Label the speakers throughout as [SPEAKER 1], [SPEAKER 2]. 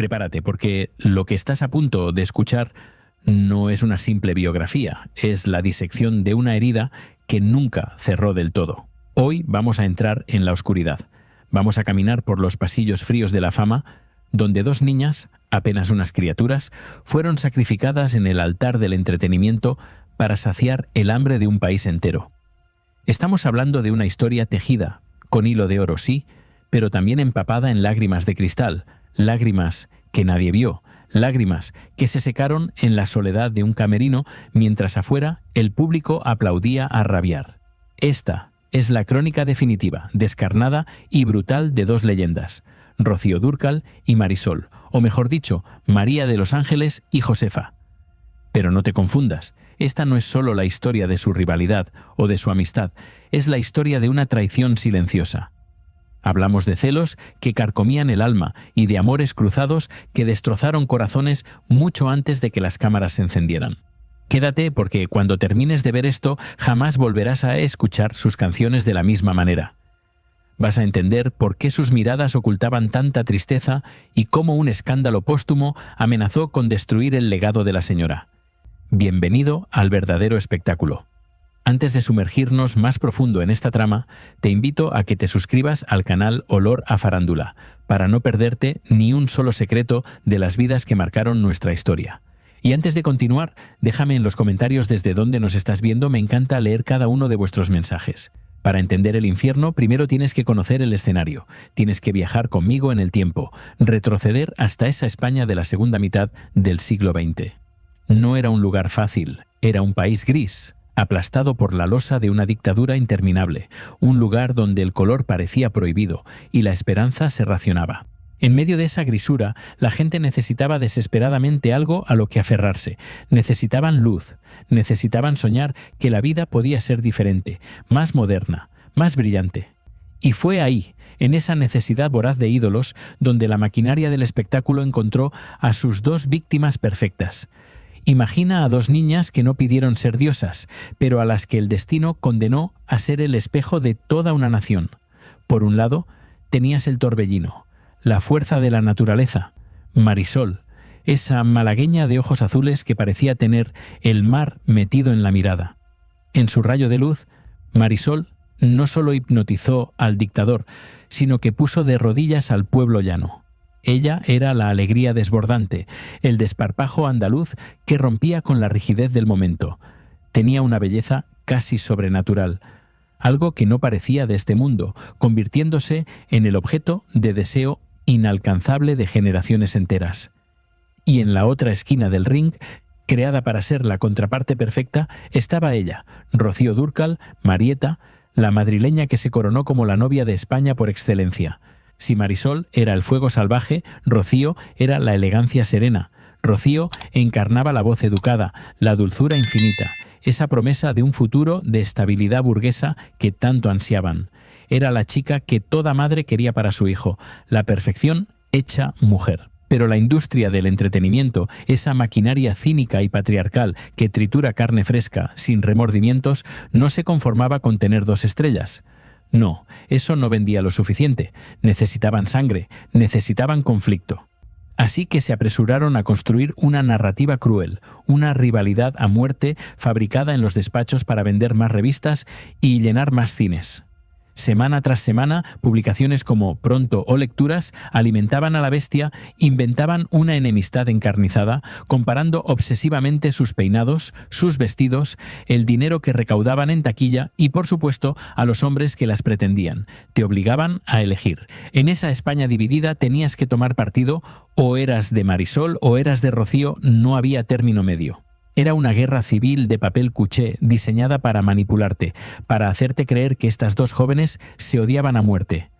[SPEAKER 1] Prepárate, porque lo que estás a punto de escuchar no es una simple biografía, es la disección de una herida que nunca cerró del todo. Hoy vamos a entrar en la oscuridad. Vamos a caminar por los pasillos fríos de la fama, donde dos niñas, apenas unas criaturas, fueron sacrificadas en el altar del entretenimiento para saciar el hambre de un país entero. Estamos hablando de una historia tejida, con hilo de oro, sí, pero también empapada en lágrimas de cristal, lágrimas que nadie vio, lágrimas que se secaron en la soledad de un camerino mientras afuera el público aplaudía a rabiar. Esta es la crónica definitiva, descarnada y brutal de dos leyendas, Rocío Dúrcal y Marisol, o mejor dicho, María de los Ángeles y Josefa. Pero no te confundas, esta no es solo la historia de su rivalidad o de su amistad, es la historia de una traición silenciosa. Hablamos de celos que carcomían el alma y de amores cruzados que destrozaron corazones mucho antes de que las cámaras se encendieran. Quédate porque cuando termines de ver esto jamás volverás a escuchar sus canciones de la misma manera. Vas a entender por qué sus miradas ocultaban tanta tristeza y cómo un escándalo póstumo amenazó con destruir el legado de la señora. Bienvenido al verdadero espectáculo. Antes de sumergirnos más profundo en esta trama, te invito a que te suscribas al canal Olor a Farándula, para no perderte ni un solo secreto de las vidas que marcaron nuestra historia. Y antes de continuar, déjame en los comentarios desde dónde nos estás viendo, me encanta leer cada uno de vuestros mensajes. Para entender el infierno, primero tienes que conocer el escenario, tienes que viajar conmigo en el tiempo, retroceder hasta esa España de la segunda mitad del siglo XX. No era un lugar fácil, era un país gris, aplastado por la losa de una dictadura interminable, un lugar donde el color parecía prohibido y la esperanza se racionaba. En medio de esa grisura, la gente necesitaba desesperadamente algo a lo que aferrarse. Necesitaban luz, necesitaban soñar que la vida podía ser diferente, más moderna, más brillante. Y fue ahí, en esa necesidad voraz de ídolos, donde la maquinaria del espectáculo encontró a sus dos víctimas perfectas. Imagina a dos niñas que no pidieron ser diosas, pero a las que el destino condenó a ser el espejo de toda una nación. Por un lado, tenías el torbellino, la fuerza de la naturaleza, Marisol, esa malagueña de ojos azules que parecía tener el mar metido en la mirada. En su rayo de luz, Marisol no solo hipnotizó al dictador, sino que puso de rodillas al pueblo llano. Ella era la alegría desbordante, el desparpajo andaluz que rompía con la rigidez del momento. Tenía una belleza casi sobrenatural, algo que no parecía de este mundo, convirtiéndose en el objeto de deseo inalcanzable de generaciones enteras. Y en la otra esquina del ring, creada para ser la contraparte perfecta, estaba ella, Rocío Dúrcal, Marieta, la madrileña que se coronó como la novia de España por excelencia. Si Marisol era el fuego salvaje, Rocío era la elegancia serena. Rocío encarnaba la voz educada, la dulzura infinita, esa promesa de un futuro de estabilidad burguesa que tanto ansiaban. Era la chica que toda madre quería para su hijo, la perfección hecha mujer. Pero la industria del entretenimiento, esa maquinaria cínica y patriarcal que tritura carne fresca sin remordimientos, no se conformaba con tener dos estrellas. No, eso no vendía lo suficiente. Necesitaban sangre, necesitaban conflicto. Así que se apresuraron a construir una narrativa cruel, una rivalidad a muerte fabricada en los despachos para vender más revistas y llenar más cines. Semana tras semana, publicaciones como Pronto o Lecturas alimentaban a la bestia, inventaban una enemistad encarnizada, comparando obsesivamente sus peinados, sus vestidos, el dinero que recaudaban en taquilla y, por supuesto, a los hombres que las pretendían. Te obligaban a elegir. En esa España dividida tenías que tomar partido, o eras de Marisol o eras de Rocío, no había término medio. Era una guerra civil de papel cuché diseñada para manipularte, para hacerte creer que estas dos jóvenes se odiaban a muerte.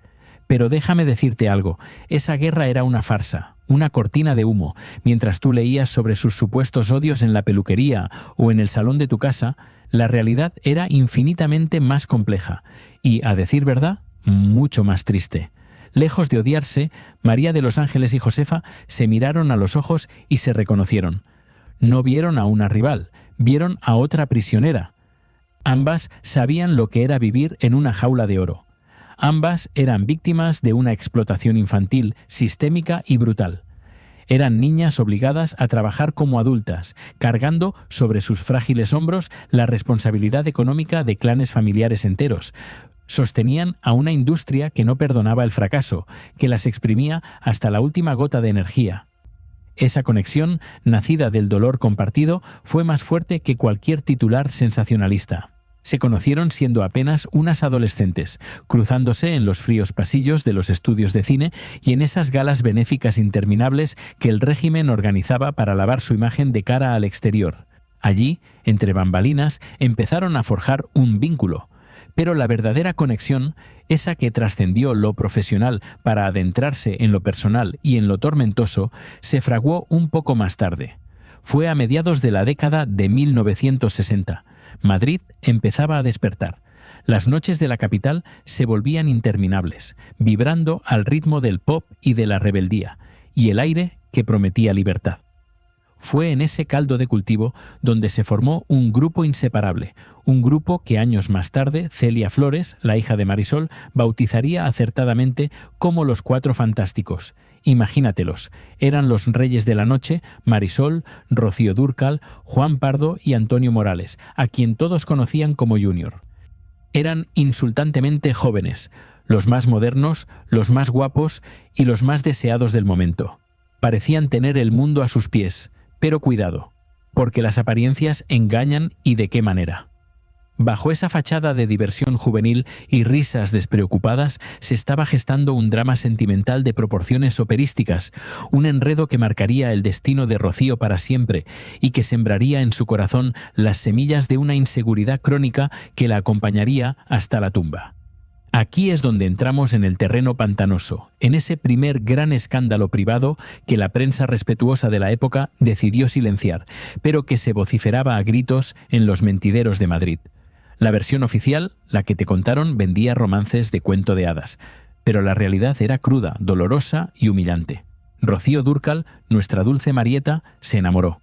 [SPEAKER 1] Pero déjame decirte algo, esa guerra era una farsa, una cortina de humo. Mientras tú leías sobre sus supuestos odios en la peluquería o en el salón de tu casa, la realidad era infinitamente más compleja y, a decir verdad, mucho más triste. Lejos de odiarse, María de los Ángeles y Josefa se miraron a los ojos y se reconocieron. No vieron a una rival, vieron a otra prisionera. Ambas sabían lo que era vivir en una jaula de oro. Ambas eran víctimas de una explotación infantil, sistémica y brutal. Eran niñas obligadas a trabajar como adultas, cargando sobre sus frágiles hombros la responsabilidad económica de clanes familiares enteros. Sostenían a una industria que no perdonaba el fracaso, que las exprimía hasta la última gota de energía. Esa conexión, nacida del dolor compartido, fue más fuerte que cualquier titular sensacionalista. Se conocieron siendo apenas unas adolescentes, cruzándose en los fríos pasillos de los estudios de cine y en esas galas benéficas interminables que el régimen organizaba para lavar su imagen de cara al exterior. Allí, entre bambalinas, empezaron a forjar un vínculo. Pero la verdadera conexión, esa que trascendió lo profesional para adentrarse en lo personal y en lo tormentoso, se fraguó un poco más tarde. Fue a mediados de la década de 1960. Madrid empezaba a despertar. Las noches de la capital se volvían interminables, vibrando al ritmo del pop y de la rebeldía, y el aire que prometía libertad. Fue en ese caldo de cultivo donde se formó un grupo inseparable, un grupo que años más tarde Celia Flores, la hija de Marisol, bautizaría acertadamente como los Cuatro Fantásticos. Imagínatelos, eran los reyes de la noche, Marisol, Rocío Dúrcal, Juan Pardo y Antonio Morales, a quien todos conocían como Junior. Eran insultantemente jóvenes, los más modernos, los más guapos y los más deseados del momento. Parecían tener el mundo a sus pies. Pero cuidado, porque las apariencias engañan y de qué manera. Bajo esa fachada de diversión juvenil y risas despreocupadas se estaba gestando un drama sentimental de proporciones operísticas, un enredo que marcaría el destino de Rocío para siempre y que sembraría en su corazón las semillas de una inseguridad crónica que la acompañaría hasta la tumba. Aquí es donde entramos en el terreno pantanoso, en ese primer gran escándalo privado que la prensa respetuosa de la época decidió silenciar, pero que se vociferaba a gritos en los mentideros de Madrid. La versión oficial, la que te contaron, vendía romances de cuento de hadas, pero la realidad era cruda, dolorosa y humillante. Rocío Dúrcal, nuestra dulce Marieta, se enamoró.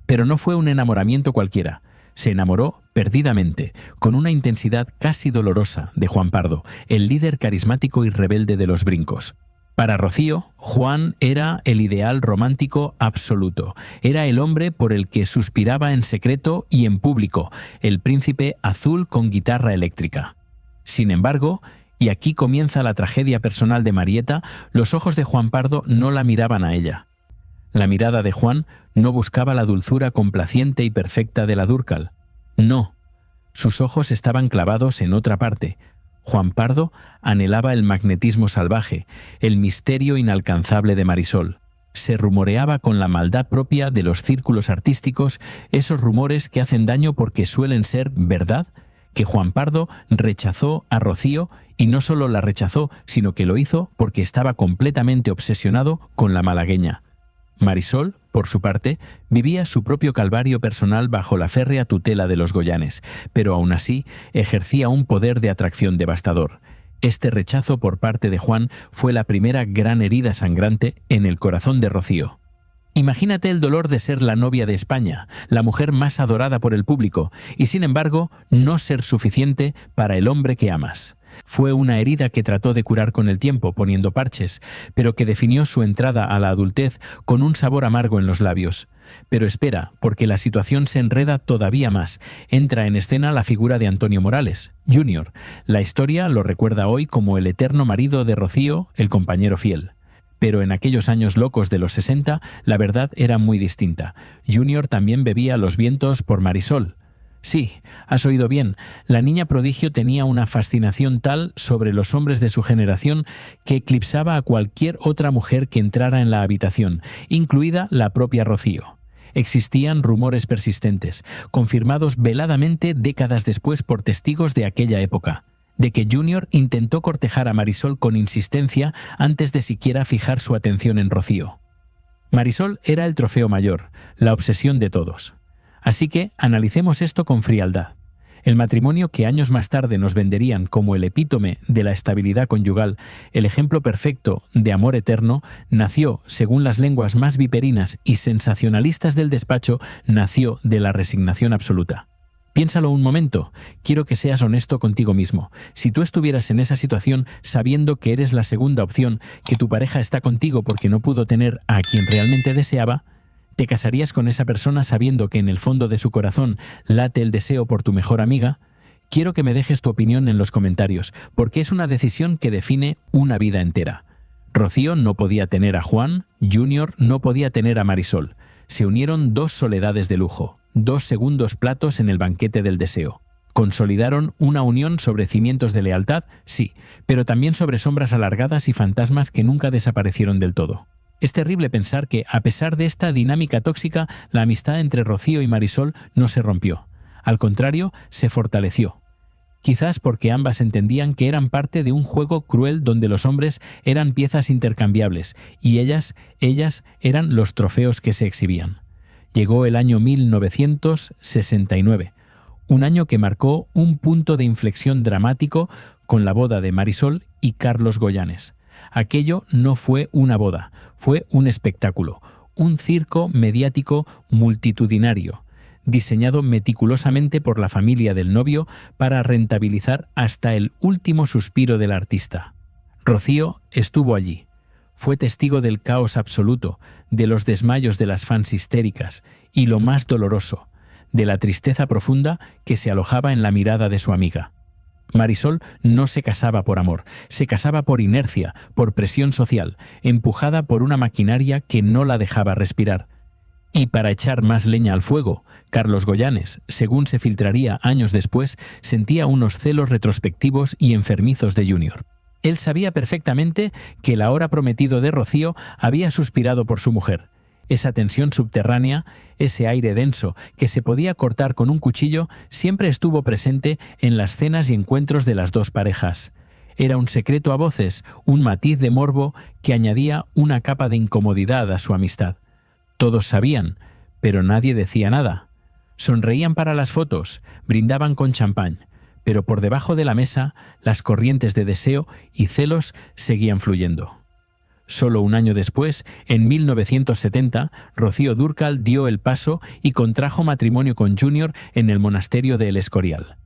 [SPEAKER 1] Pero no fue un enamoramiento cualquiera. Se enamoró perdidamente, con una intensidad casi dolorosa, de Juan Pardo, el líder carismático y rebelde de los brincos. Para Rocío, Juan era el ideal romántico absoluto. Era el hombre por el que suspiraba en secreto y en público, el príncipe azul con guitarra eléctrica. Sin embargo, y aquí comienza la tragedia personal de Marieta, los ojos de Juan Pardo no la miraban a ella. La mirada de Juan no buscaba la dulzura complaciente y perfecta de la Dúrcal. No, sus ojos estaban clavados en otra parte. Juan Pardo anhelaba el magnetismo salvaje, el misterio inalcanzable de Marisol. Se rumoreaba con la maldad propia de los círculos artísticos, esos rumores que hacen daño porque suelen ser verdad, que Juan Pardo rechazó a Rocío y no solo la rechazó, sino que lo hizo porque estaba completamente obsesionado con la malagueña. Marisol, por su parte, vivía su propio calvario personal bajo la férrea tutela de los Goyanes, pero aún así ejercía un poder de atracción devastador. Este rechazo por parte de Juan fue la primera gran herida sangrante en el corazón de Rocío. Imagínate el dolor de ser la novia de España, la mujer más adorada por el público, y sin embargo no ser suficiente para el hombre que amas. Fue una herida que trató de curar con el tiempo, poniendo parches, pero que definió su entrada a la adultez con un sabor amargo en los labios. Pero espera, porque la situación se enreda todavía más. Entra en escena la figura de Antonio Morales, Junior. La historia lo recuerda hoy como el eterno marido de Rocío, el compañero fiel. Pero en aquellos años locos de los 60, la verdad era muy distinta. Junior también bebía los vientos por Marisol. Sí, has oído bien, la niña prodigio tenía una fascinación tal sobre los hombres de su generación que eclipsaba a cualquier otra mujer que entrara en la habitación, incluida la propia Rocío. Existían rumores persistentes, confirmados veladamente décadas después por testigos de aquella época, de que Junior intentó cortejar a Marisol con insistencia antes de siquiera fijar su atención en Rocío. Marisol era el trofeo mayor, la obsesión de todos. Así que analicemos esto con frialdad. El matrimonio que años más tarde nos venderían como el epítome de la estabilidad conyugal, el ejemplo perfecto de amor eterno, nació, según las lenguas más viperinas y sensacionalistas del despacho, nació de la resignación absoluta. Piénsalo un momento. Quiero que seas honesto contigo mismo. Si tú estuvieras en esa situación sabiendo que eres la segunda opción, que tu pareja está contigo porque no pudo tener a quien realmente deseaba, ¿te casarías con esa persona sabiendo que en el fondo de su corazón late el deseo por tu mejor amiga? Quiero que me dejes tu opinión en los comentarios, porque es una decisión que define una vida entera. Rocío no podía tener a Juan, Junior no podía tener a Marisol. Se unieron dos soledades de lujo, dos segundos platos en el banquete del deseo. ¿Consolidaron una unión sobre cimientos de lealtad? Sí, pero también sobre sombras alargadas y fantasmas que nunca desaparecieron del todo. Es terrible pensar que, a pesar de esta dinámica tóxica, la amistad entre Rocío y Marisol no se rompió. Al contrario, se fortaleció. Quizás porque ambas entendían que eran parte de un juego cruel donde los hombres eran piezas intercambiables y ellas eran los trofeos que se exhibían. Llegó el año 1969, un año que marcó un punto de inflexión dramático con la boda de Marisol y Carlos Goyanes. Aquello no fue una boda, fue un espectáculo, un circo mediático multitudinario, diseñado meticulosamente por la familia del novio para rentabilizar hasta el último suspiro del artista. Rocío estuvo allí. Fue testigo del caos absoluto, de los desmayos de las fans histéricas y, lo más doloroso, de la tristeza profunda que se alojaba en la mirada de su amiga. Marisol no se casaba por amor, se casaba por inercia, por presión social, empujada por una maquinaria que no la dejaba respirar. Y para echar más leña al fuego, Carlos Goyanes, según se filtraría años después, sentía unos celos retrospectivos y enfermizos de Junior. Él sabía perfectamente que el ahora prometido de Rocío había suspirado por su mujer. Esa tensión subterránea, ese aire denso que se podía cortar con un cuchillo, siempre estuvo presente en las cenas y encuentros de las dos parejas. Era un secreto a voces, un matiz de morbo que añadía una capa de incomodidad a su amistad. Todos sabían, pero nadie decía nada. Sonreían para las fotos, brindaban con champán, pero por debajo de la mesa las corrientes de deseo y celos seguían fluyendo. Solo un año después, en 1970, Rocío Dúrcal dio el paso y contrajo matrimonio con Junior en el monasterio de El Escorial.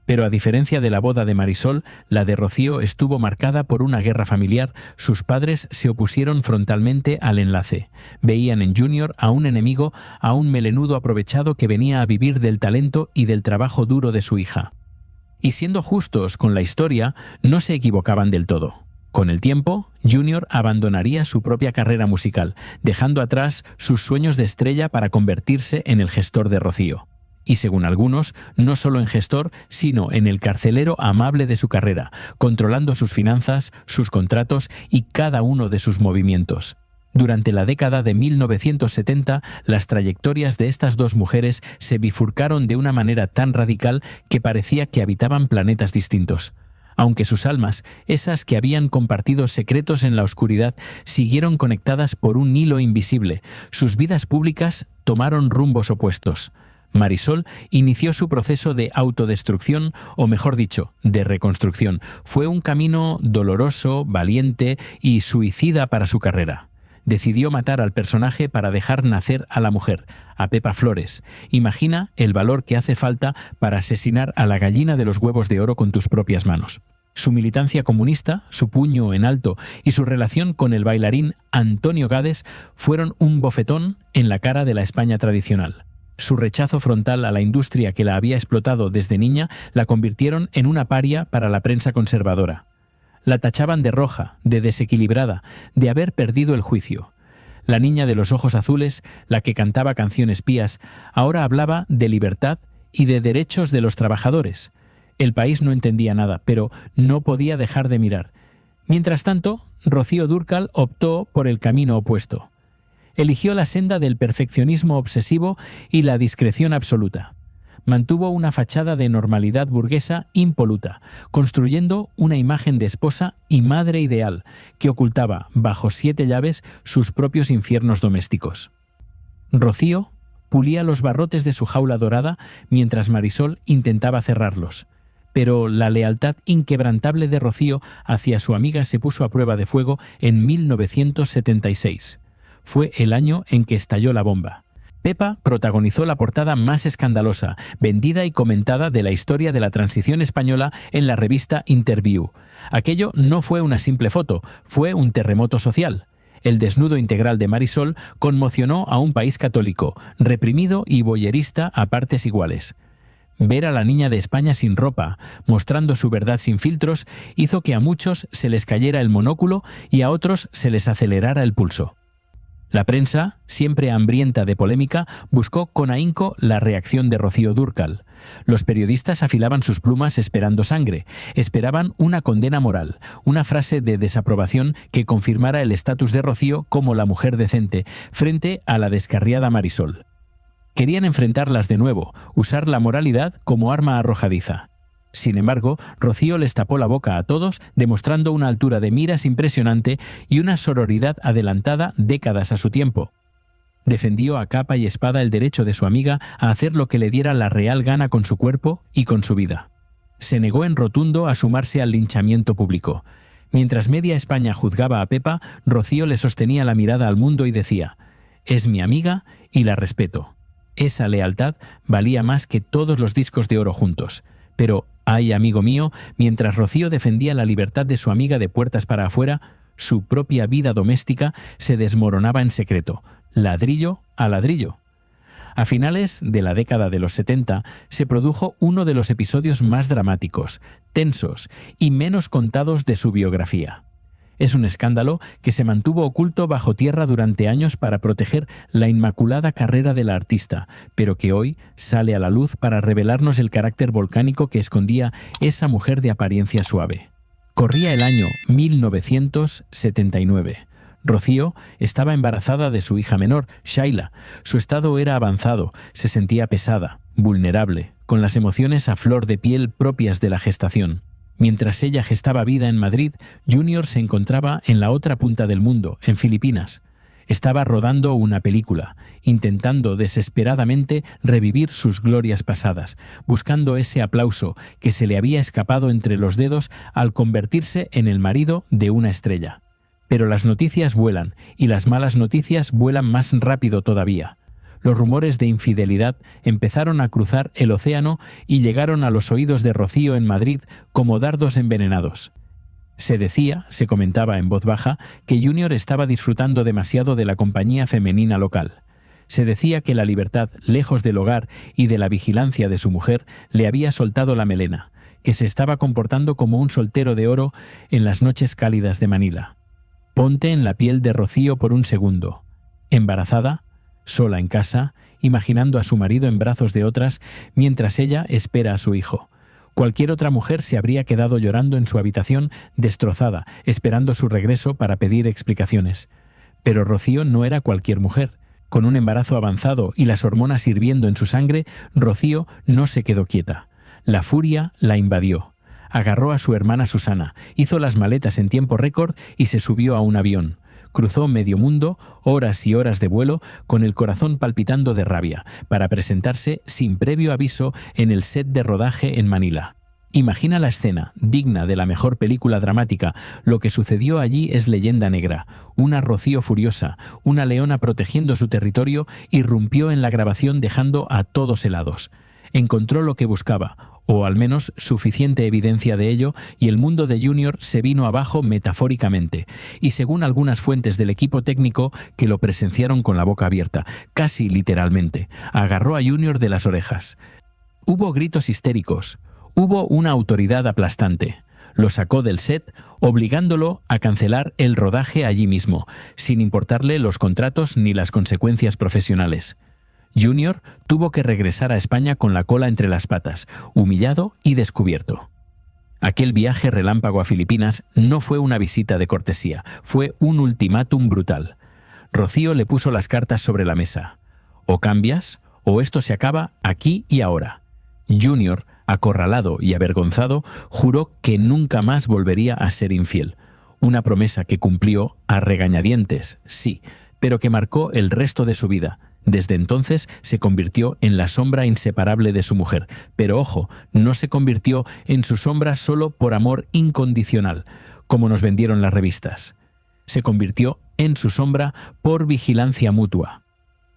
[SPEAKER 1] Pero a diferencia de la boda de Marisol, la de Rocío estuvo marcada por una guerra familiar. Sus padres se opusieron frontalmente al enlace. Veían en Junior a un enemigo, a un melenudo aprovechado que venía a vivir del talento y del trabajo duro de su hija. Y siendo justos con la historia, no se equivocaban del todo. Con el tiempo, Junior abandonaría su propia carrera musical, dejando atrás sus sueños de estrella para convertirse en el gestor de Rocío. Y según algunos, no solo en gestor, sino en el carcelero amable de su carrera, controlando sus finanzas, sus contratos y cada uno de sus movimientos. Durante la década de 1970, las trayectorias de estas dos mujeres se bifurcaron de una manera tan radical que parecía que habitaban planetas distintos. Aunque sus almas, esas que habían compartido secretos en la oscuridad, siguieron conectadas por un hilo invisible, sus vidas públicas tomaron rumbos opuestos. Marisol inició su proceso de autodestrucción, o mejor dicho, de reconstrucción. Fue un camino doloroso, valiente y suicida para su carrera. Decidió matar al personaje para dejar nacer a la mujer, a Pepa Flores. Imagina el valor que hace falta para asesinar a la gallina de los huevos de oro con tus propias manos. Su militancia comunista, su puño en alto y su relación con el bailarín Antonio Gades fueron un bofetón en la cara de la España tradicional. Su rechazo frontal a la industria que la había explotado desde niña la convirtieron en una paria para la prensa conservadora. La tachaban de roja, de desequilibrada, de haber perdido el juicio. La niña de los ojos azules, la que cantaba canciones pías, ahora hablaba de libertad y de derechos de los trabajadores. El país no entendía nada, pero no podía dejar de mirar. Mientras tanto, Rocío Dúrcal optó por el camino opuesto. Eligió la senda del perfeccionismo obsesivo y la discreción absoluta. Mantuvo una fachada de normalidad burguesa impoluta, construyendo una imagen de esposa y madre ideal que ocultaba bajo 7 llaves sus propios infiernos domésticos. Rocío pulía los barrotes de su jaula dorada mientras Marisol intentaba cerrarlos. Pero la lealtad inquebrantable de Rocío hacia su amiga se puso a prueba de fuego en 1976. Fue el año en que estalló la bomba. Pepa protagonizó la portada más escandalosa, vendida y comentada de la historia de la transición española en la revista Interview. Aquello no fue una simple foto, fue un terremoto social. El desnudo integral de Marisol conmocionó a un país católico, reprimido y voyerista a partes iguales. Ver a la niña de España sin ropa, mostrando su verdad sin filtros, hizo que a muchos se les cayera el monóculo y a otros se les acelerara el pulso. La prensa, siempre hambrienta de polémica, buscó con ahínco la reacción de Rocío Dúrcal. Los periodistas afilaban sus plumas esperando sangre, esperaban una condena moral, una frase de desaprobación que confirmara el estatus de Rocío como la mujer decente frente a la descarriada Marisol. Querían enfrentarlas de nuevo, usar la moralidad como arma arrojadiza. Sin embargo, Rocío les tapó la boca a todos, demostrando una altura de miras impresionante y una sororidad adelantada décadas a su tiempo. Defendió a capa y espada el derecho de su amiga a hacer lo que le diera la real gana con su cuerpo y con su vida. Se negó en rotundo a sumarse al linchamiento público. Mientras media España juzgaba a Pepa, Rocío le sostenía la mirada al mundo y decía: «Es mi amiga y la respeto». Esa lealtad valía más que todos los discos de oro juntos. Pero, ay, amigo mío, mientras Rocío defendía la libertad de su amiga de puertas para afuera, su propia vida doméstica se desmoronaba en secreto, ladrillo a ladrillo. A finales de la década de los 70 se produjo uno de los episodios más dramáticos, tensos y menos contados de su biografía. Es un escándalo que se mantuvo oculto bajo tierra durante años para proteger la inmaculada carrera de la artista, pero que hoy sale a la luz para revelarnos el carácter volcánico que escondía esa mujer de apariencia suave. Corría el año 1979. Rocío estaba embarazada de su hija menor, Shaila. Su estado era avanzado, se sentía pesada, vulnerable, con las emociones a flor de piel propias de la gestación. Mientras ella gestaba vida en Madrid, Junior se encontraba en la otra punta del mundo, en Filipinas. Estaba rodando una película, intentando desesperadamente revivir sus glorias pasadas, buscando ese aplauso que se le había escapado entre los dedos al convertirse en el marido de una estrella. Pero las noticias vuelan, y las malas noticias vuelan más rápido todavía. Los rumores de infidelidad empezaron a cruzar el océano y llegaron a los oídos de Rocío en Madrid como dardos envenenados. Se comentaba en voz baja, que Junior estaba disfrutando demasiado de la compañía femenina local. Se decía que la libertad, lejos del hogar y de la vigilancia de su mujer, le había soltado la melena, que se estaba comportando como un soltero de oro en las noches cálidas de Manila. Ponte en la piel de Rocío por un segundo. Embarazada, sola en casa, imaginando a su marido en brazos de otras, mientras ella espera a su hijo. Cualquier otra mujer se habría quedado llorando en su habitación, destrozada, esperando su regreso para pedir explicaciones. Pero Rocío no era cualquier mujer. Con un embarazo avanzado y las hormonas hirviendo en su sangre, Rocío no se quedó quieta. La furia la invadió. Agarró a su hermana Susana, hizo las maletas en tiempo récord y se subió a un avión. Cruzó medio mundo, horas y horas de vuelo, con el corazón palpitando de rabia, para presentarse sin previo aviso en el set de rodaje en Manila. Imagina la escena, digna de la mejor película dramática. Lo que sucedió allí es leyenda negra. Una Rocío furiosa, una leona protegiendo su territorio, irrumpió en la grabación dejando a todos helados. Encontró lo que buscaba, o al menos suficiente evidencia de ello, y el mundo de Junior se vino abajo metafóricamente, y según algunas fuentes del equipo técnico que lo presenciaron con la boca abierta, casi literalmente, agarró a Junior de las orejas. Hubo gritos histéricos, hubo una autoridad aplastante. Lo sacó del set, obligándolo a cancelar el rodaje allí mismo, sin importarle los contratos ni las consecuencias profesionales. Junior tuvo que regresar a España con la cola entre las patas, humillado y descubierto. Aquel viaje relámpago a Filipinas no fue una visita de cortesía, fue un ultimátum brutal. Rocío le puso las cartas sobre la mesa. O cambias, o esto se acaba aquí y ahora. Junior, acorralado y avergonzado, juró que nunca más volvería a ser infiel. Una promesa que cumplió a regañadientes, sí, pero que marcó el resto de su vida. Desde entonces se convirtió en la sombra inseparable de su mujer, pero ojo, no se convirtió en su sombra solo por amor incondicional, como nos vendieron las revistas. Se convirtió en su sombra por vigilancia mutua.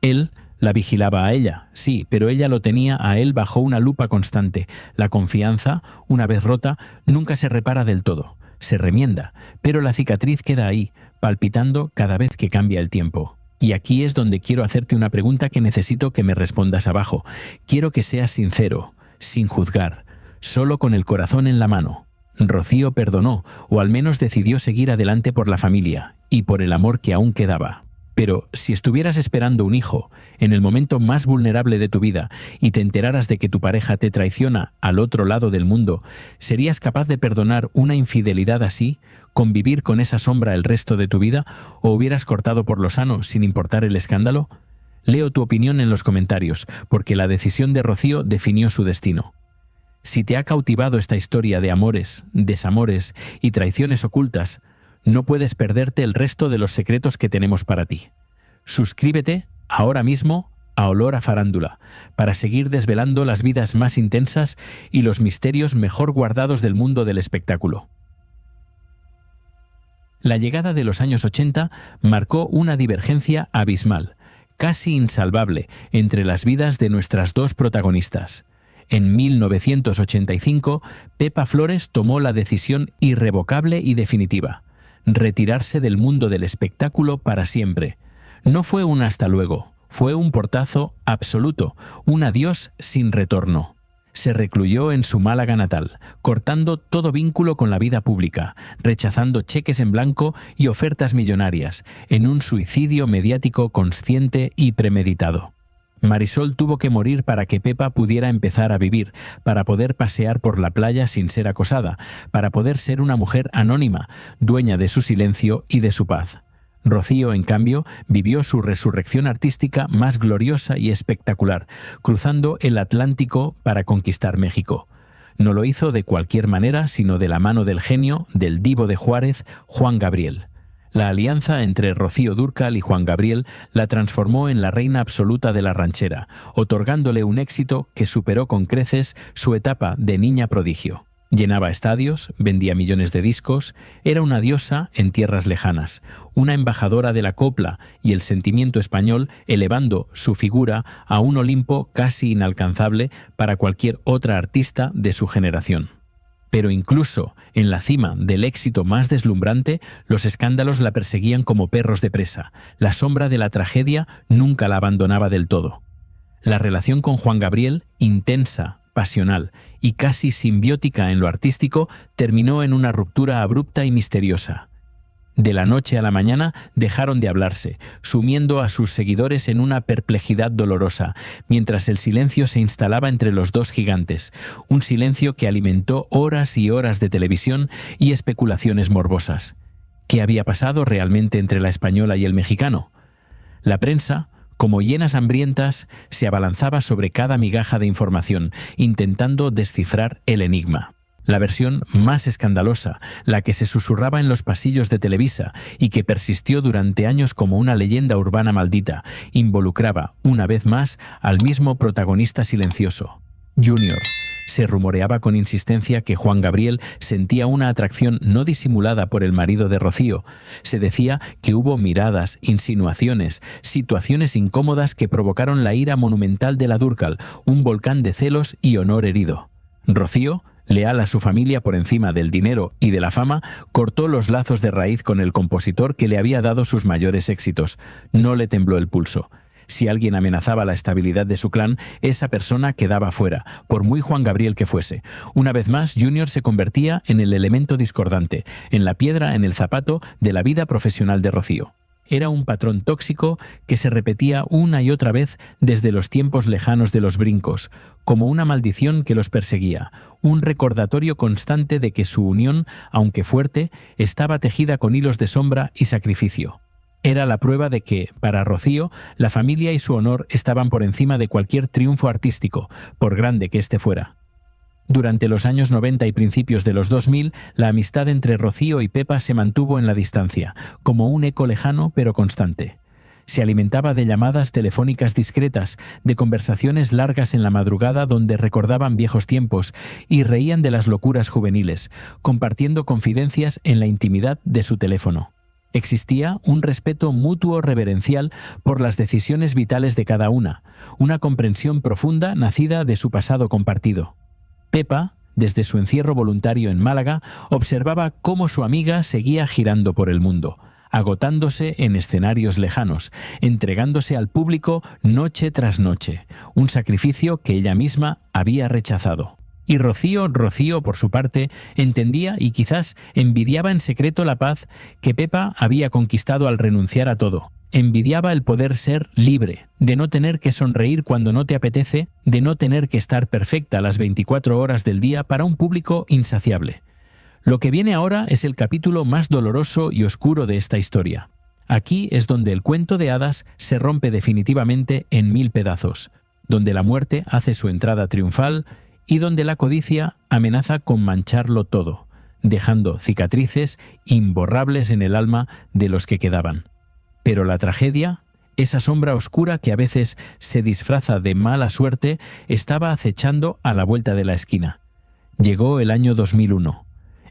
[SPEAKER 1] Él La vigilaba a ella, sí, pero ella lo tenía a él bajo una lupa constante. La confianza, una vez rota, nunca se repara del todo. Se remienda, pero la cicatriz queda ahí, palpitando cada vez que cambia el tiempo. Y aquí es donde quiero hacerte una pregunta que necesito que me respondas abajo. Quiero que seas sincero, sin juzgar, solo con el corazón en la mano. Rocío perdonó, o al menos decidió seguir adelante por la familia y por el amor que aún quedaba. Pero si estuvieras esperando un hijo, en el momento más vulnerable de tu vida, y te enteraras de que tu pareja te traiciona al otro lado del mundo, ¿serías capaz de perdonar una infidelidad así, convivir con esa sombra el resto de tu vida, o hubieras cortado por lo sano sin importar el escándalo? Leo tu opinión en los comentarios, porque la decisión de Rocío definió su destino. Si te ha cautivado esta historia de amores, desamores y traiciones ocultas, no puedes perderte el resto de los secretos que tenemos para ti. Suscríbete ahora mismo a Olor a Farándula para seguir desvelando las vidas más intensas y los misterios mejor guardados del mundo del espectáculo. La llegada de los años 80 marcó una divergencia abismal, casi insalvable, entre las vidas de nuestras dos protagonistas. En 1985, Pepa Flores tomó la decisión irrevocable y definitiva: retirarse del mundo del espectáculo para siempre. No fue un hasta luego, fue un portazo absoluto, un adiós sin retorno. Se recluyó en su Málaga natal, cortando todo vínculo con la vida pública, rechazando cheques en blanco y ofertas millonarias, en un suicidio mediático consciente y premeditado. Marisol tuvo que morir para que Pepa pudiera empezar a vivir, para poder pasear por la playa sin ser acosada, para poder ser una mujer anónima, dueña de su silencio y de su paz. Rocío, en cambio, vivió su resurrección artística más gloriosa y espectacular, cruzando el Atlántico para conquistar México. No lo hizo de cualquier manera, sino de la mano del genio, del divo de Juárez, Juan Gabriel. La alianza entre Rocío Dúrcal y Juan Gabriel la transformó en la reina absoluta de la ranchera, otorgándole un éxito que superó con creces su etapa de niña prodigio. Llenaba estadios, vendía millones de discos, era una diosa en tierras lejanas, una embajadora de la copla y el sentimiento español, elevando su figura a un Olimpo casi inalcanzable para cualquier otra artista de su generación. Pero incluso en la cima del éxito más deslumbrante, los escándalos la perseguían como perros de presa. La sombra de la tragedia nunca la abandonaba del todo. La relación con Juan Gabriel, intensa, pasional y casi simbiótica en lo artístico, terminó en una ruptura abrupta y misteriosa. De la noche a la mañana dejaron de hablarse, sumiendo a sus seguidores en una perplejidad dolorosa, mientras el silencio se instalaba entre los dos gigantes, un silencio que alimentó horas y horas de televisión y especulaciones morbosas. ¿Qué había pasado realmente entre la española y el mexicano? La prensa, como hienas hambrientas, se abalanzaba sobre cada migaja de información, intentando descifrar el enigma. La versión más escandalosa, la que se susurraba en los pasillos de Televisa y que persistió durante años como una leyenda urbana maldita, involucraba, una vez más, al mismo protagonista silencioso, Junior. Se rumoreaba con insistencia que Juan Gabriel sentía una atracción no disimulada por el marido de Rocío. Se decía que hubo miradas, insinuaciones, situaciones incómodas que provocaron la ira monumental de la Dúrcal, un volcán de celos y honor herido. Rocío, leal a su familia por encima del dinero y de la fama, cortó los lazos de raíz con el compositor que le había dado sus mayores éxitos. No le tembló el pulso. Si alguien amenazaba la estabilidad de su clan, esa persona quedaba fuera, por muy Juan Gabriel que fuese. Una vez más, Junior se convertía en el elemento discordante, en la piedra en el zapato de la vida profesional de Rocío. Era un patrón tóxico que se repetía una y otra vez desde los tiempos lejanos de los brincos, como una maldición que los perseguía, un recordatorio constante de que su unión, aunque fuerte, estaba tejida con hilos de sombra y sacrificio. Era la prueba de que, para Rocío, la familia y su honor estaban por encima de cualquier triunfo artístico, por grande que éste fuera. Durante los años 90 y principios de los 2000, la amistad entre Rocío y Pepa se mantuvo en la distancia, como un eco lejano pero constante. Se alimentaba de llamadas telefónicas discretas, de conversaciones largas en la madrugada donde recordaban viejos tiempos y reían de las locuras juveniles, compartiendo confidencias en la intimidad de su teléfono. Existía un respeto mutuo reverencial por las decisiones vitales de cada una comprensión profunda nacida de su pasado compartido. Pepa, desde su encierro voluntario en Málaga, observaba cómo su amiga seguía girando por el mundo, agotándose en escenarios lejanos, entregándose al público noche tras noche, un sacrificio que ella misma había rechazado. Y Rocío, por su parte, entendía y quizás envidiaba en secreto la paz que Pepa había conquistado al renunciar a todo. Envidiaba el poder ser libre, de no tener que sonreír cuando no te apetece, de no tener que estar perfecta las 24 horas del día para un público insaciable. Lo que viene ahora es el capítulo más doloroso y oscuro de esta historia. Aquí es donde el cuento de hadas se rompe definitivamente en 1000 pedazos, donde la muerte hace su entrada triunfal y donde la codicia amenaza con mancharlo todo, dejando cicatrices imborrables en el alma de los que quedaban. Pero la tragedia, esa sombra oscura que a veces se disfraza de mala suerte, estaba acechando a la vuelta de la esquina. Llegó el año 2001.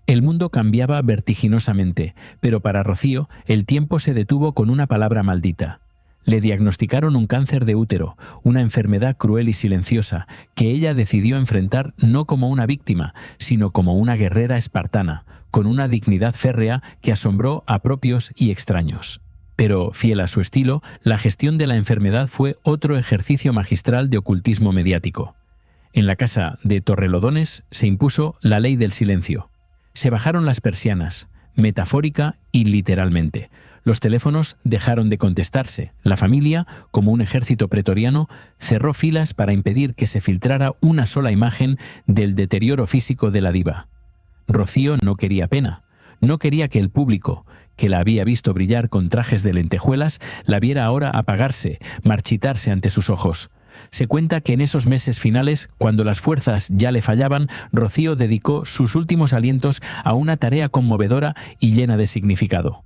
[SPEAKER 1] El mundo cambiaba vertiginosamente, pero para Rocío el tiempo se detuvo con una palabra maldita. Le diagnosticaron un cáncer de útero, una enfermedad cruel y silenciosa, que ella decidió enfrentar no como una víctima, sino como una guerrera espartana, con una dignidad férrea que asombró a propios y extraños. Pero, fiel a su estilo, la gestión de la enfermedad fue otro ejercicio magistral de ocultismo mediático. En la casa de Torrelodones se impuso la ley del silencio. Se bajaron las persianas, metafórica y literalmente. Los teléfonos dejaron de contestarse. La familia, como un ejército pretoriano, cerró filas para impedir que se filtrara una sola imagen del deterioro físico de la diva. Rocío no quería pena. No quería que el público, que la había visto brillar con trajes de lentejuelas, la viera ahora apagarse, marchitarse ante sus ojos. Se cuenta que en esos meses finales, cuando las fuerzas ya le fallaban, Rocío dedicó sus últimos alientos a una tarea conmovedora y llena de significado.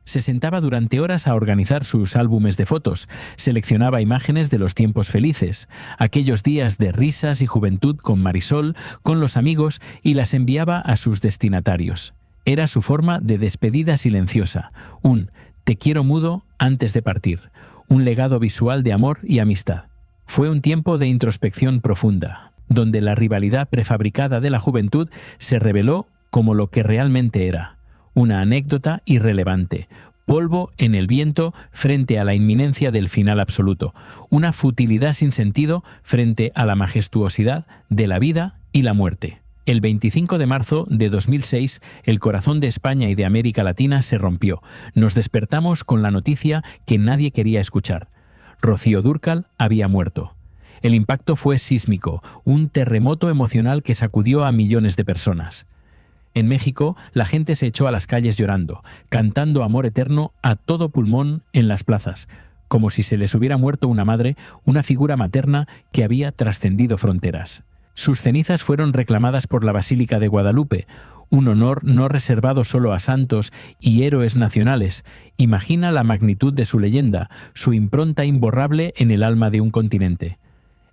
[SPEAKER 1] Se sentaba durante horas a organizar sus álbumes de fotos, seleccionaba imágenes de los tiempos felices, aquellos días de risas y juventud con Marisol, con los amigos, y las enviaba a sus destinatarios. Era su forma de despedida silenciosa, un «te quiero mudo» antes de partir, un legado visual de amor y amistad. Fue un tiempo de introspección profunda, donde la rivalidad prefabricada de la juventud se reveló como lo que realmente era, una anécdota irrelevante, polvo en el viento frente a la inminencia del final absoluto, una futilidad sin sentido frente a la majestuosidad de la vida y la muerte. El 25 de marzo de 2006, el corazón de España y de América Latina se rompió. Nos despertamos con la noticia que nadie quería escuchar. Rocío Dúrcal había muerto. El impacto fue sísmico, un terremoto emocional que sacudió a millones de personas. En México, la gente se echó a las calles llorando, cantando amor eterno a todo pulmón en las plazas, como si se les hubiera muerto una madre, una figura materna que había trascendido fronteras. Sus cenizas fueron reclamadas por la Basílica de Guadalupe, un honor no reservado solo a santos y héroes nacionales. Imagina la magnitud de su leyenda, su impronta imborrable en el alma de un continente.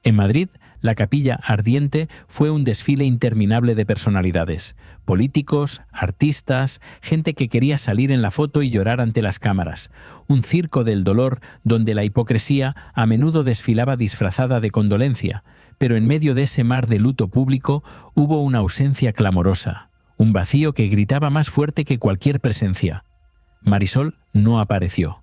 [SPEAKER 1] En Madrid, la Capilla Ardiente fue un desfile interminable de personalidades, políticos, artistas, gente que quería salir en la foto y llorar ante las cámaras, un circo del dolor donde la hipocresía a menudo desfilaba disfrazada de condolencia, pero en medio de ese mar de luto público hubo una ausencia clamorosa, un vacío que gritaba más fuerte que cualquier presencia. Marisol no apareció.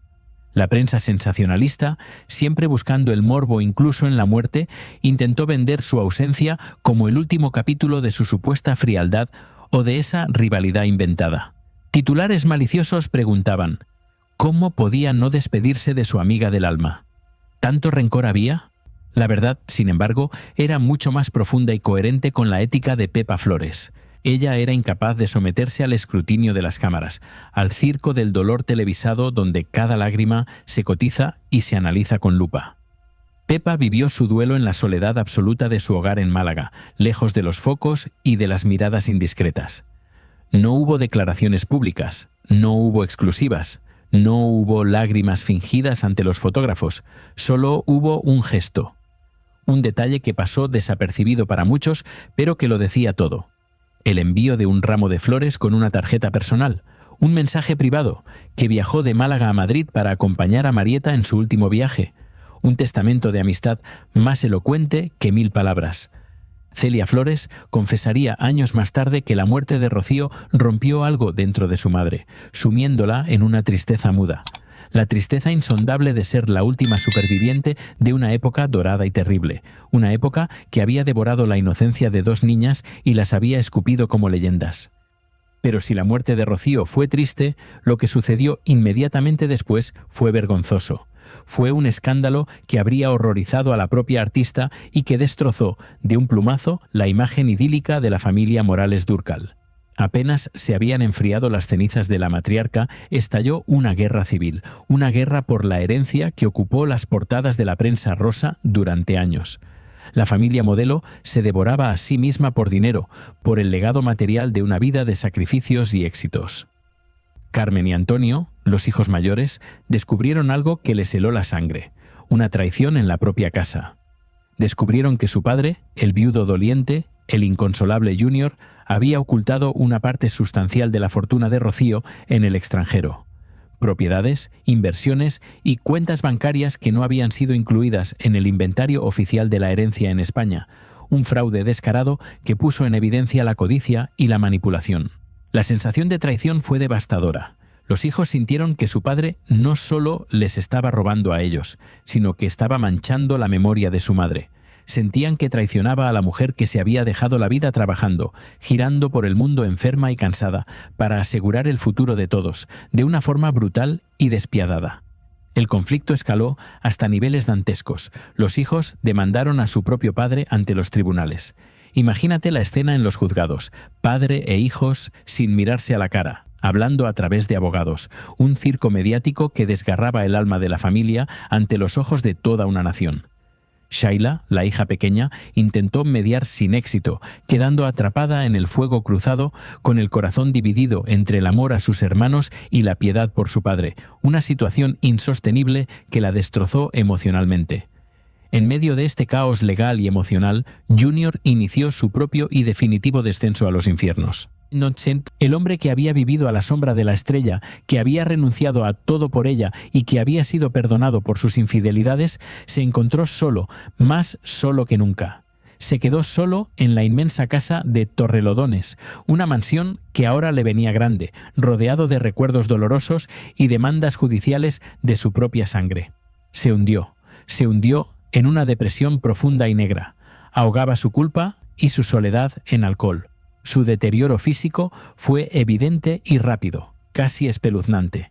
[SPEAKER 1] La prensa sensacionalista, siempre buscando el morbo incluso en la muerte, intentó vender su ausencia como el último capítulo de su supuesta frialdad o de esa rivalidad inventada. Titulares maliciosos preguntaban, ¿cómo podía no despedirse de su amiga del alma? ¿Tanto rencor había? La verdad, sin embargo, era mucho más profunda y coherente con la ética de Pepa Flores. Ella era incapaz de someterse al escrutinio de las cámaras, al circo del dolor televisado donde cada lágrima se cotiza y se analiza con lupa. Pepa vivió su duelo en la soledad absoluta de su hogar en Málaga, lejos de los focos y de las miradas indiscretas. No hubo declaraciones públicas, no hubo exclusivas, no hubo lágrimas fingidas ante los fotógrafos, solo hubo un gesto. Un detalle que pasó desapercibido para muchos, pero que lo decía todo. El envío de un ramo de flores con una tarjeta personal, Un mensaje privado, que viajó de Málaga a Madrid para acompañar a Marieta en su último viaje. Un testamento de amistad más elocuente que 1000 palabras. Celia Flores confesaría años más tarde que la muerte de Rocío rompió algo dentro de su madre, sumiéndola en una tristeza muda. La tristeza insondable de ser la última superviviente de una época dorada y terrible, una época que había devorado la inocencia de 2 niñas y las había escupido como leyendas. Pero si la muerte de Rocío fue triste, lo que sucedió inmediatamente después fue vergonzoso. Fue un escándalo que habría horrorizado a la propia artista y que destrozó de un plumazo la imagen idílica de la familia Morales Dúrcal. Apenas se habían enfriado las cenizas de la matriarca, estalló una guerra civil, una guerra por la herencia que ocupó las portadas de la prensa rosa durante años. La familia Modelo se devoraba a sí misma por dinero, por el legado material de una vida de sacrificios y éxitos. Carmen y Antonio, los hijos mayores, descubrieron algo que les heló la sangre, una traición en la propia casa. Descubrieron que su padre, el viudo doliente, el inconsolable Junior, había ocultado una parte sustancial de la fortuna de Rocío en el extranjero. Propiedades, inversiones y cuentas bancarias que no habían sido incluidas en el inventario oficial de la herencia en España, un fraude descarado que puso en evidencia la codicia y la manipulación. La sensación de traición fue devastadora. Los hijos sintieron que su padre no solo les estaba robando a ellos, sino que estaba manchando la memoria de su madre. Sentían que traicionaba a la mujer que se había dejado la vida trabajando, girando por el mundo enferma y cansada, para asegurar el futuro de todos, de una forma brutal y despiadada. El conflicto escaló hasta niveles dantescos. Los hijos demandaron a su propio padre ante los tribunales. Imagínate la escena en los juzgados, padre e hijos sin mirarse a la cara, hablando a través de abogados, un circo mediático que desgarraba el alma de la familia ante los ojos de toda una nación. Shaila, la hija pequeña, intentó mediar sin éxito, quedando atrapada en el fuego cruzado, con el corazón dividido entre el amor a sus hermanos y la piedad por su padre, una situación insostenible que la destrozó emocionalmente. En medio de este caos legal y emocional, Junior inició su propio y definitivo descenso a los infiernos. El hombre que había vivido a la sombra de la estrella, que había renunciado a todo por ella y que había sido perdonado por sus infidelidades, se encontró solo, más solo que nunca. Se quedó solo en la inmensa casa de Torrelodones, una mansión que ahora le venía grande, rodeado de recuerdos dolorosos y demandas judiciales de su propia sangre. Se hundió en una depresión profunda y negra. Ahogaba su culpa y su soledad en alcohol. Su deterioro físico fue evidente y rápido, casi espeluznante.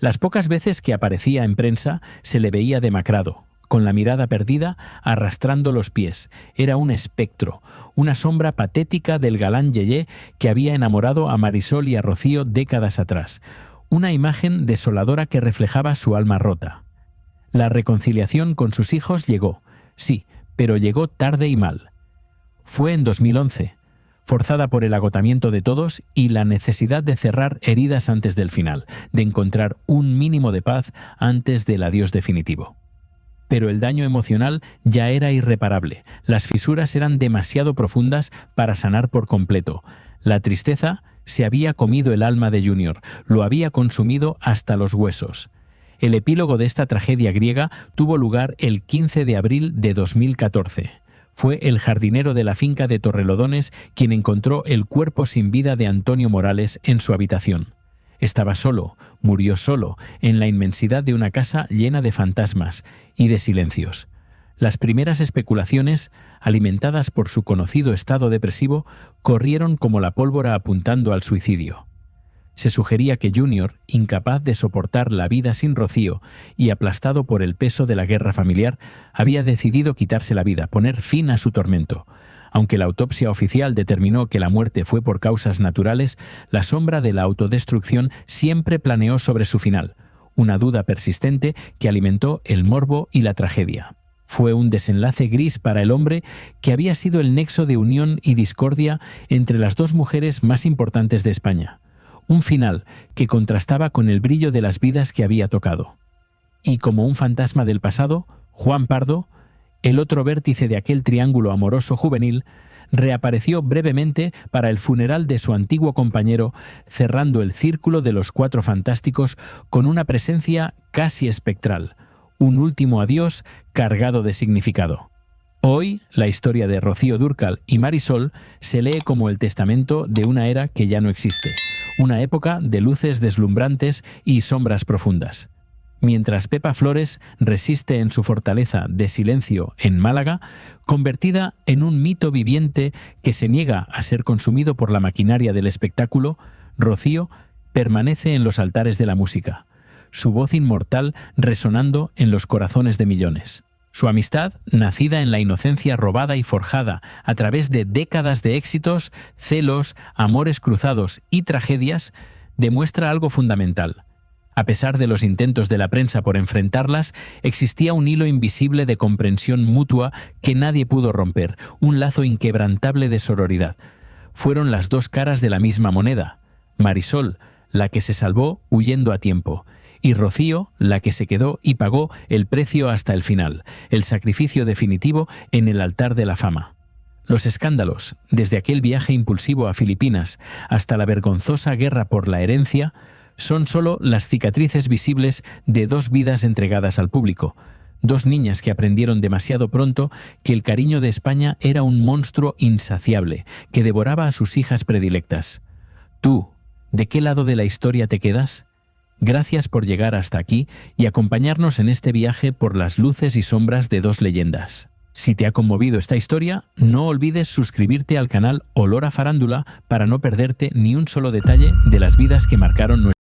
[SPEAKER 1] Las pocas veces que aparecía en prensa se le veía demacrado, con la mirada perdida, arrastrando los pies. Era un espectro, una sombra patética del galán Yeye que había enamorado a Marisol y a Rocío décadas atrás. Una imagen desoladora que reflejaba su alma rota. La reconciliación con sus hijos llegó, sí, pero llegó tarde y mal. Fue en 2011. Forzada por el agotamiento de todos y la necesidad de cerrar heridas antes del final, de encontrar un mínimo de paz antes del adiós definitivo. Pero el daño emocional ya era irreparable, las fisuras eran demasiado profundas para sanar por completo. La tristeza se había comido el alma de Junior, lo había consumido hasta los huesos. El epílogo de esta tragedia griega tuvo lugar el 15 de abril de 2014. Fue el jardinero de la finca de Torrelodones quien encontró el cuerpo sin vida de Antonio Morales en su habitación. Estaba solo, murió solo, en la inmensidad de una casa llena de fantasmas y de silencios. Las primeras especulaciones, alimentadas por su conocido estado depresivo, corrieron como la pólvora apuntando al suicidio. Se sugería que Junior, incapaz de soportar la vida sin Rocío y aplastado por el peso de la guerra familiar, había decidido quitarse la vida, poner fin a su tormento. Aunque la autopsia oficial determinó que la muerte fue por causas naturales, la sombra de la autodestrucción siempre planeó sobre su final, una duda persistente que alimentó el morbo y la tragedia. Fue un desenlace gris para el hombre que había sido el nexo de unión y discordia entre las 2 mujeres más importantes de España. Un final que contrastaba con el brillo de las vidas que había tocado. Y como un fantasma del pasado, Juan Pardo, el otro vértice de aquel triángulo amoroso juvenil, reapareció brevemente para el funeral de su antiguo compañero, cerrando el círculo de los Cuatro Fantásticos con una presencia casi espectral, un último adiós cargado de significado. Hoy, la historia de Rocío Dúrcal y Marisol se lee como el testamento de una era que ya no existe, una época de luces deslumbrantes y sombras profundas. Mientras Pepa Flores resiste en su fortaleza de silencio en Málaga, convertida en un mito viviente que se niega a ser consumido por la maquinaria del espectáculo, Rocío permanece en los altares de la música, su voz inmortal resonando en los corazones de millones. Su amistad, nacida en la inocencia robada y forjada a través de décadas de éxitos, celos, amores cruzados y tragedias, demuestra algo fundamental. A pesar de los intentos de la prensa por enfrentarlas, existía un hilo invisible de comprensión mutua que nadie pudo romper, un lazo inquebrantable de sororidad. Fueron las dos caras de la misma moneda. Marisol, la que se salvó huyendo a tiempo, y Rocío, la que se quedó y pagó el precio hasta el final, el sacrificio definitivo en el altar de la fama. Los escándalos, desde aquel viaje impulsivo a Filipinas hasta la vergonzosa guerra por la herencia, son solo las cicatrices visibles de dos vidas entregadas al público, dos niñas que aprendieron demasiado pronto que el cariño de España era un monstruo insaciable que devoraba a sus hijas predilectas. Tú, ¿de qué lado de la historia te quedas? Gracias por llegar hasta aquí y acompañarnos en este viaje por las luces y sombras de dos leyendas. Si te ha conmovido esta historia, no olvides suscribirte al canal Olor a Farándula para no perderte ni un solo detalle de las vidas que marcaron nuestra